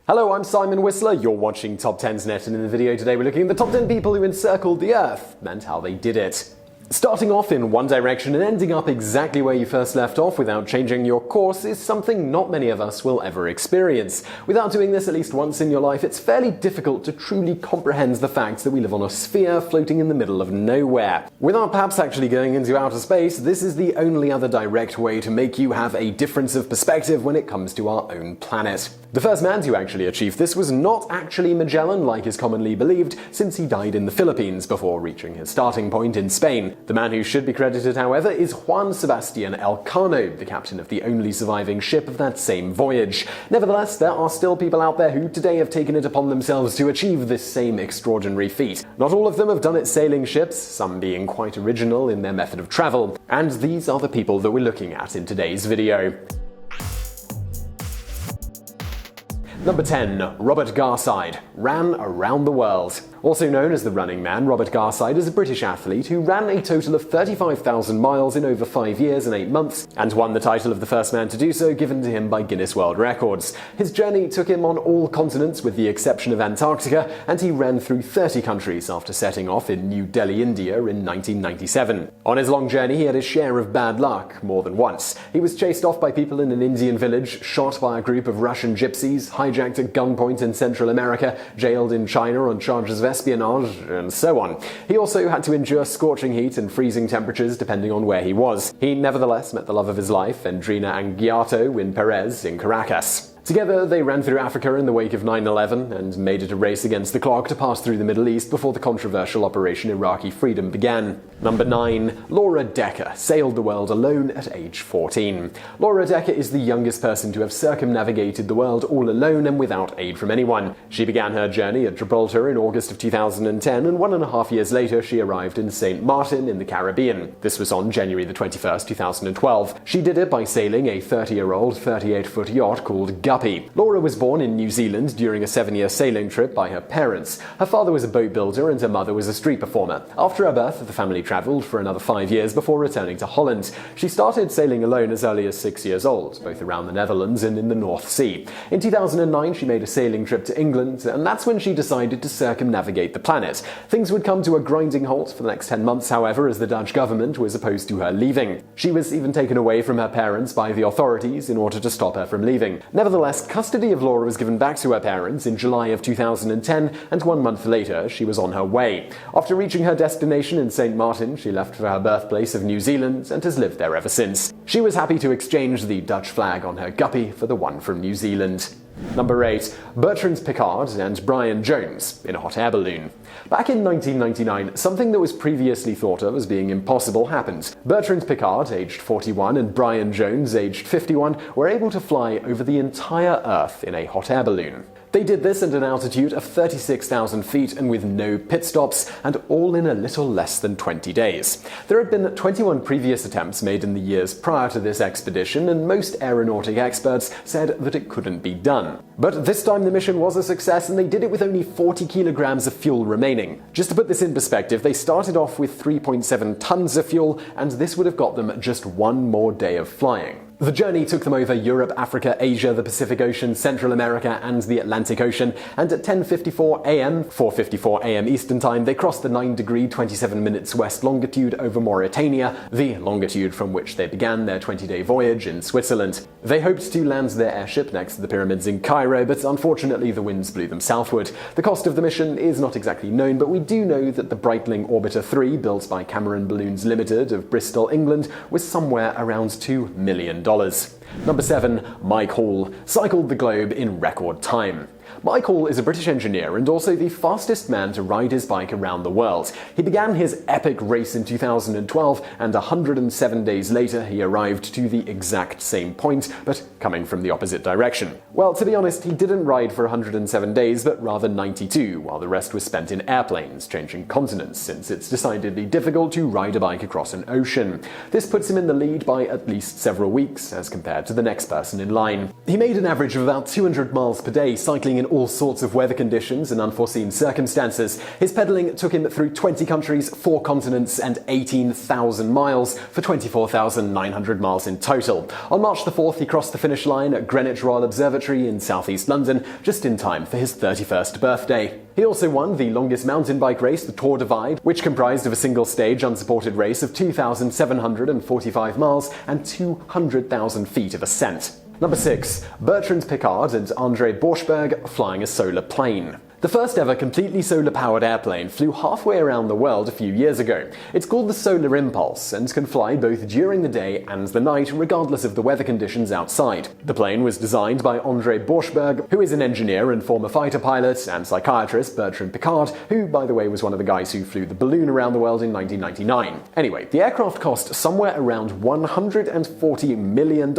Hello, I'm Simon Whistler, you're watching TopTenzNet, and in the video today we're looking at the top 10 people who encircled the Earth and how they did it. Starting off in one direction and ending up exactly where you first left off without changing your course is something not many of us will ever experience. Without doing this at least once in your life, it's fairly difficult to truly comprehend the fact that we live on a sphere floating in the middle of nowhere. Without perhaps actually going into outer space, this is the only other direct way to make you have a difference of perspective when it comes to our own planet. The first man to actually achieve this was not actually Magellan like is commonly believed, since he died in the Philippines before reaching his starting point in Spain. The man who should be credited, however, is Juan Sebastian Elcano, the captain of the only surviving ship of that same voyage. Nevertheless, there are still people out there who today have taken it upon themselves to achieve this same extraordinary feat. Not all of them have done it sailing ships, some being quite original in their method of travel, and these are the people that we're looking at in today's video. Number 10. Robert Garside ran around the world. Also known as the Running Man, Robert Garside is a British athlete who ran a total of 35,000 miles in over 5 years and 8 months, and won the title of the first man to do so, given to him by Guinness World Records. His journey took him on all continents with the exception of Antarctica, and he ran through 30 countries after setting off in New Delhi, India in 1997. On his long journey, he had his share of bad luck more than once. He was chased off by people in an Indian village, shot by a group of Russian gypsies, hijacked at gunpoint in Central America, jailed in China on charges of espionage, and so on. He also had to endure scorching heat and freezing temperatures depending on where he was. He nevertheless met the love of his life, Endrina Anguiato in Perez in Caracas. Together, they ran through Africa in the wake of 9/11 and made it a race against the clock to pass through the Middle East before the controversial Operation Iraqi Freedom began. Number 9. Laura Dekker sailed the world alone at age 14. Laura Dekker is the youngest person to have circumnavigated the world all alone and without aid from anyone. She began her journey at Gibraltar in August of 2010, and 1.5 years later she arrived in St. Martin in the Caribbean. This was on January the 21st, 2012. She did it by sailing a 30-year-old 38-foot yacht called Guppy. Laura was born in New Zealand during a 7-year sailing trip by her parents. Her father was a boat builder and her mother was a street performer. After her birth, the family travelled for another 5 years before returning to Holland. She started sailing alone as early as 6 years old, both around the Netherlands and in the North Sea. In 2009, she made a sailing trip to England, and that's when she decided to circumnavigate the planet. Things would come to a grinding halt for the next 10 months, however, as the Dutch government was opposed to her leaving. She was even taken away from her parents by the authorities in order to stop her from leaving. Nevertheless, custody of Laura was given back to her parents in July of 2010, and 1 month later she was on her way. After reaching her destination in St. Martin, she left for her birthplace of New Zealand and has lived there ever since. She was happy to exchange the Dutch flag on her guppy for the one from New Zealand. Number 8. Bertrand Piccard and Brian Jones in a hot air balloon. Back in 1999, something that was previously thought of as being impossible happened. Bertrand Piccard, aged 41, and Brian Jones, aged 51, were able to fly over the entire Earth in a hot air balloon. They did this at an altitude of 36,000 feet and with no pit stops, and all in a little less than 20 days. There had been 21 previous attempts made in the years prior to this expedition, and most aeronautic experts said that it couldn't be done. But this time the mission was a success, and they did it with only 40 kilograms of fuel remaining. Just to put this in perspective, they started off with 3.7 tons of fuel, and this would have got them just one more day of flying. The journey took them over Europe, Africa, Asia, the Pacific Ocean, Central America, and the Atlantic Ocean, and at 10:54 a.m., 4:54 a.m. Eastern Time, they crossed the 9° 27 minutes west longitude over Mauritania, the longitude from which they began their 20-day voyage in Switzerland. They hoped to land their airship next to the pyramids in Cairo, but unfortunately the winds blew them southward. The cost of the mission is not exactly known, but we do know that the Breitling Orbiter 3, built by Cameron Balloons Limited of Bristol, England, was somewhere around $2 million. Number 7. Mike Hall cycled the globe in record time. Mike Hall is a British engineer and also the fastest man to ride his bike around the world. He began his epic race in 2012, and 107 days later he arrived to the exact same point, but coming from the opposite direction. Well, to be honest, he didn't ride for 107 days, but rather 92, while the rest was spent in airplanes, changing continents, since it's decidedly difficult to ride a bike across an ocean. This puts him in the lead by at least several weeks, as compared compared to the next person in line. He made an average of about 200 miles per day, cycling in all sorts of weather conditions and unforeseen circumstances. His pedaling took him through 20 countries, 4 continents, and 18,000 miles for 24,900 miles in total. On March the 4th, he crossed the finish line at Greenwich Royal Observatory in southeast London, just in time for his 31st birthday. He also won the longest mountain bike race, the Tour Divide, which comprised of a single-stage unsupported race of 2,745 miles and 200,000 feet of ascent. Number 6. Bertrand Piccard and Andre Borschberg flying a solar plane. The first ever completely solar-powered airplane flew halfway around the world a few years ago. It's called the Solar Impulse and can fly both during the day and the night, regardless of the weather conditions outside. The plane was designed by Andre Borschberg, who is an engineer and former fighter pilot, and psychiatrist Bertrand Piccard, who, by the way, was one of the guys who flew the balloon around the world in 1999. Anyway, the aircraft cost somewhere around $140 million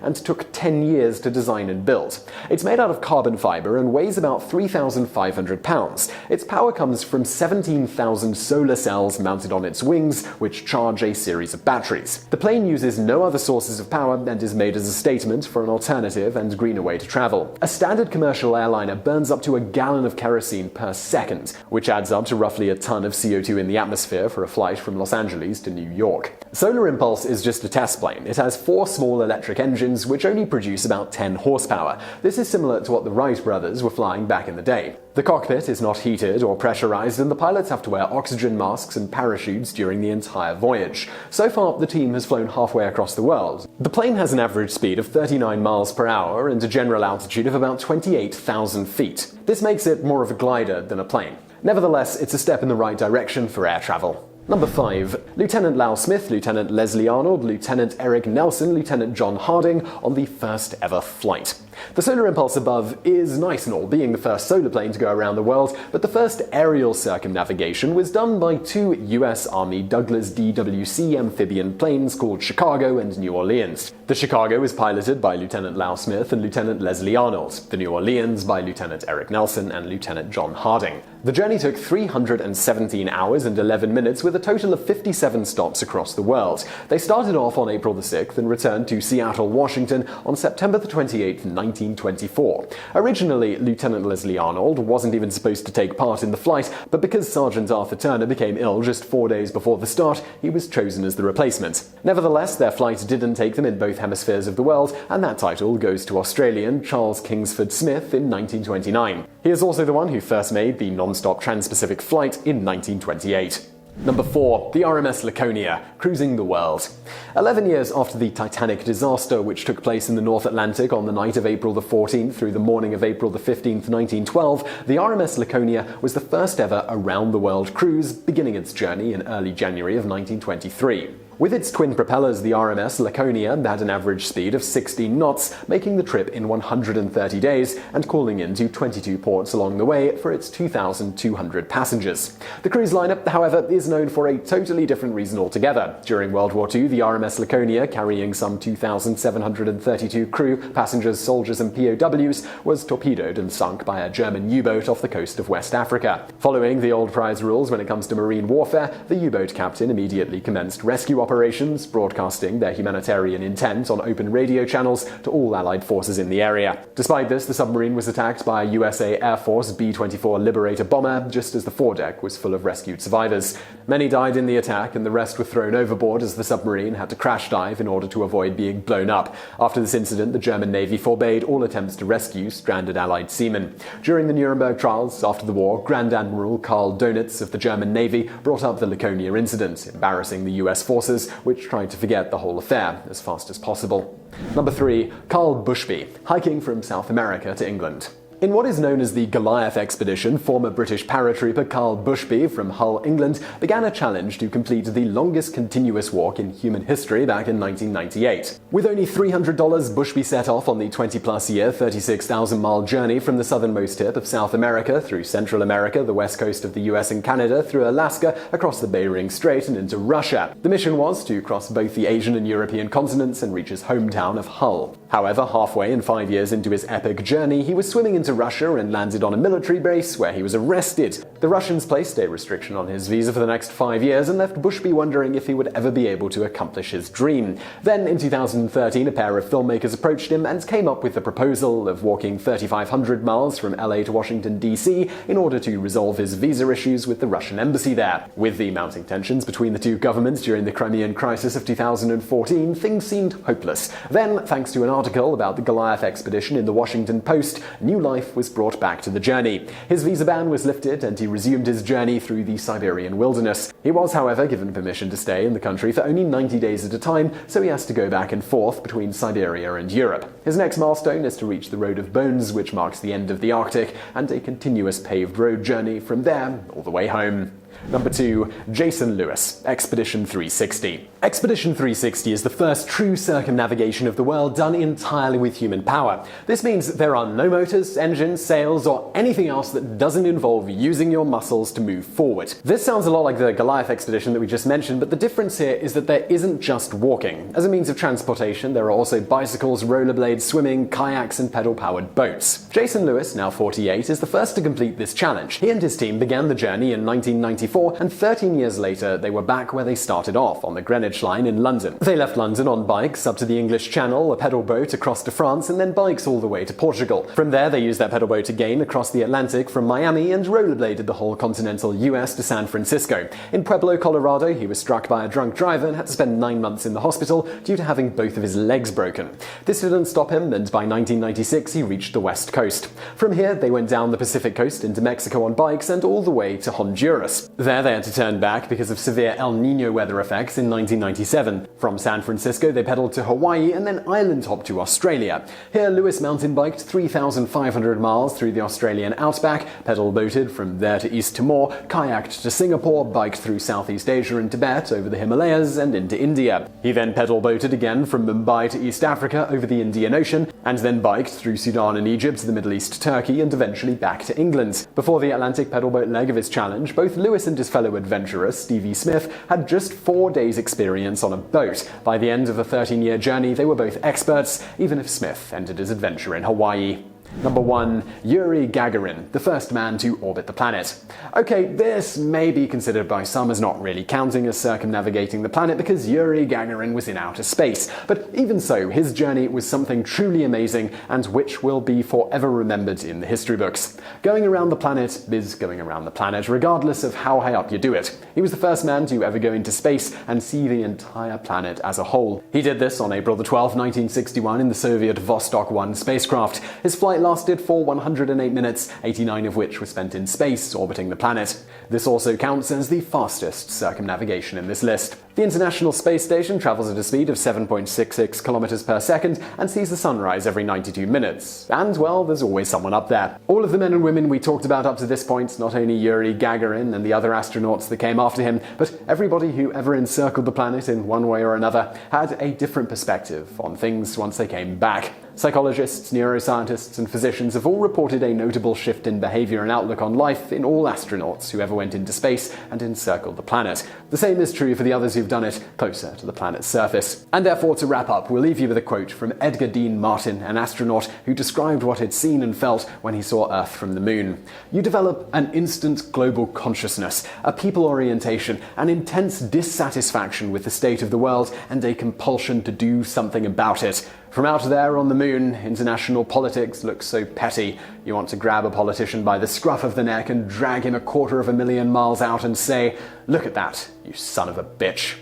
and took 10 years to design and build. It's made out of carbon fiber and weighs about 3,500 pounds. Its power comes from 17,000 solar cells mounted on its wings, which charge a series of batteries. The plane uses no other sources of power and is made as a statement for an alternative and greener way to travel. A standard commercial airliner burns up to a gallon of kerosene per second, which adds up to roughly a ton of CO2 in the atmosphere for a flight from Los Angeles to New York. Solar Impulse is just a test plane. It has 4 small electric engines which only produce about 10 horsepower. This is similar to what the Wright brothers were flying back in the day. The cockpit is not heated or pressurized, and the pilots have to wear oxygen masks and parachutes during the entire voyage. So far, the team has flown halfway across the world. The plane has an average speed of 39 miles per hour and a general altitude of about 28,000 feet. This makes it more of a glider than a plane. Nevertheless, it's a step in the right direction for air travel. Number 5. Lieutenant Lowell Smith, Lieutenant Leslie Arnold, Lieutenant Erik Nelson, Lieutenant John Harding on the first ever flight. The Solar Impulse above is nice and all, being the first solar plane to go around the world, but the first aerial circumnavigation was done by 2 US Army Douglas DWC amphibian planes called Chicago and New Orleans. The Chicago was piloted by Lieutenant Lowell Smith and Lieutenant Leslie Arnold, the New Orleans by Lieutenant Erik Nelson and Lieutenant John Harding. The journey took 317 hours and 11 minutes with a total of 57 stops across the world. They started off on April the 6th and returned to Seattle, Washington on September the 28th, 1924. Originally, Lieutenant Leslie Arnold wasn't even supposed to take part in the flight, but because Sergeant Arthur Turner became ill just 4 days before the start, he was chosen as the replacement. Nevertheless, their flight didn't take them in both hemispheres of the world, and that title goes to Australian Charles Kingsford Smith in 1929. He is also the one who first made the non-stop trans-Pacific flight in 1928. Number 4. The RMS Laconia, cruising the world. 11 years after the Titanic disaster, which took place in the North Atlantic on the night of April the 14th through the morning of April the 15th, 1912, the RMS Laconia was the first ever around-the-world cruise, beginning its journey in early January of 1923. With its twin propellers, the RMS Laconia had an average speed of 16 knots, making the trip in 130 days and calling into 22 ports along the way for its 2,200 passengers. The cruise lineup, however, is known for a totally different reason altogether. During World War II, the RMS Laconia, carrying some 2,732 crew, passengers, soldiers, and POWs, was torpedoed and sunk by a German U-boat off the coast of West Africa. Following the old prize rules when it comes to marine warfare, the U-boat captain immediately commenced rescue operations, broadcasting their humanitarian intent on open radio channels to all Allied forces in the area. Despite this, the submarine was attacked by a USA Air Force B-24 Liberator bomber just as the foredeck was full of rescued survivors. Many died in the attack, and the rest were thrown overboard as the submarine had to crash dive in order to avoid being blown up. After this incident, the German Navy forbade all attempts to rescue stranded Allied seamen. During the Nuremberg trials after the war, Grand Admiral Karl of the German Navy brought up the Laconia incident, embarrassing the US forces, which tried to forget the whole affair as fast as possible. Number 3. Karl Bushby, hiking from South America to England. In what is known as the Goliath expedition, former British paratrooper Karl Bushby from Hull, England, began a challenge to complete the longest continuous walk in human history back in 1998. With only $300, Bushby set off on the 20-plus-year, 36,000-mile journey from the southernmost tip of South America through Central America, the west coast of the US and Canada, through Alaska, across the Bering Strait, and into Russia. The mission was to cross both the Asian and European continents and reach his hometown of Hull. However, halfway and 5 years into his epic journey, he was swimming into Russia and landed on a military base where he was arrested. The Russians placed a restriction on his visa for the next 5 years and left Bushby wondering if he would ever be able to accomplish his dream. Then, in 2013, a pair of filmmakers approached him and came up with the proposal of walking 3,500 miles from LA to Washington, D.C. in order to resolve his visa issues with the Russian embassy there. With the mounting tensions between the two governments during the Crimean crisis of 2014, things seemed hopeless. Then, thanks to an article about the Goliath expedition in the Washington Post, new life was brought back to the journey. His visa ban was lifted and he resumed his journey through the Siberian wilderness. He was, however, given permission to stay in the country for only 90 days at a time, so he has to go back and forth between Siberia and Europe. His next milestone is to reach the Road of Bones, which marks the end of the Arctic, and a continuous paved road journey from there all the way home. Number 2. Jason Lewis, Expedition 360. Expedition 360 is the first true circumnavigation of the world done entirely with human power. This means there are no motors, engines, sails, or anything else that doesn't involve using your muscles to move forward. This sounds a lot like the Goliath expedition that we just mentioned, but the difference here is that there isn't just walking. As a means of transportation, there are also bicycles, rollerblades, swimming, kayaks, and pedal-powered boats. Jason Lewis, now 48, is the first to complete this challenge. He and his team began the journey in 1994, and 13 years later, they were back where they started off, on the Greenwich Line in London. They left London on bikes up to the English Channel, a pedal boat across to France, and then bikes all the way to Portugal. From there, they used that pedal boat again across the Atlantic from Miami and rollerbladed the whole continental US to San Francisco. In Pueblo, Colorado, he was struck by a drunk driver and had to spend 9 months in the hospital due to having both of his legs broken. This didn't stop him, and by 1996, he reached the West Coast. From here, they went down the Pacific coast into Mexico on bikes and all the way to Honduras. There, they had to turn back because of severe El Nino weather effects in 1997. From San Francisco, they pedaled to Hawaii and then island hopped to Australia. Here, Lewis mountain biked 3,500 miles through the Australian outback, pedal boated from there to East Timor, kayaked to Singapore, biked through Southeast Asia and Tibet, over the Himalayas and into India. He then pedal boated again from Mumbai to East Africa over the Indian Ocean, and then biked through Sudan and Egypt to the Middle East, Turkey, and eventually back to England. Before the Atlantic pedal boat leg of his challenge, both Lewis and his fellow adventurer, Stevie Smith, had just 4 days' experience on a boat. By the end of the 13-year journey, they were both experts, even if Smith ended his adventure in Hawaii. Number 1. Yuri Gagarin, the first man to orbit the planet. Okay, this may be considered by some as not really counting as circumnavigating the planet because Yuri Gagarin was in outer space. But even so, his journey was something truly amazing and which will be forever remembered in the history books. Going around the planet is going around the planet, regardless of how high up you do it. He was the first man to ever go into space and see the entire planet as a whole. He did this on April 12, 1961 in the Soviet Vostok 1 spacecraft. His flight lasted for 108 minutes, 89 of which were spent in space, orbiting the planet. This also counts as the fastest circumnavigation in this list. The International Space Station travels at a speed of 7.66 kilometers per second and sees the sunrise every 92 minutes. And, well, there's always someone up there. All of the men and women we talked about up to this point, not only Yuri Gagarin and the other astronauts that came after him, but everybody who ever encircled the planet in one way or another, had a different perspective on things once they came back. Psychologists, neuroscientists, and physicians have all reported a notable shift in behavior and outlook on life in all astronauts who ever went into space and encircled the planet. The same is true for the others who've done it closer to the planet's surface. And therefore, to wrap up, we'll leave you with a quote from Edgar Dean Martin, an astronaut who described what he'd seen and felt when he saw Earth from the moon. You develop an instant global consciousness, a people orientation, an intense dissatisfaction with the state of the world, and a compulsion to do something about it. From out there on the moon, international politics looks so petty. You want to grab a politician by the scruff of the neck and drag him 250,000 miles out and say, "Look at that, you son of a bitch."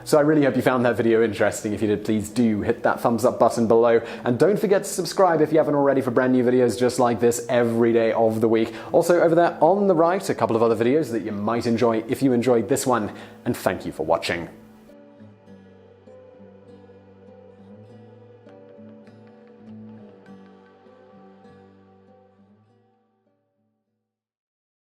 So I really hope you found that video interesting. If you did, please do hit that thumbs up button below. And don't forget to subscribe if you haven't already for brand new videos just like this every day of the week. Also over there on the right, a couple of other videos that you might enjoy if you enjoyed this one. And thank you for watching.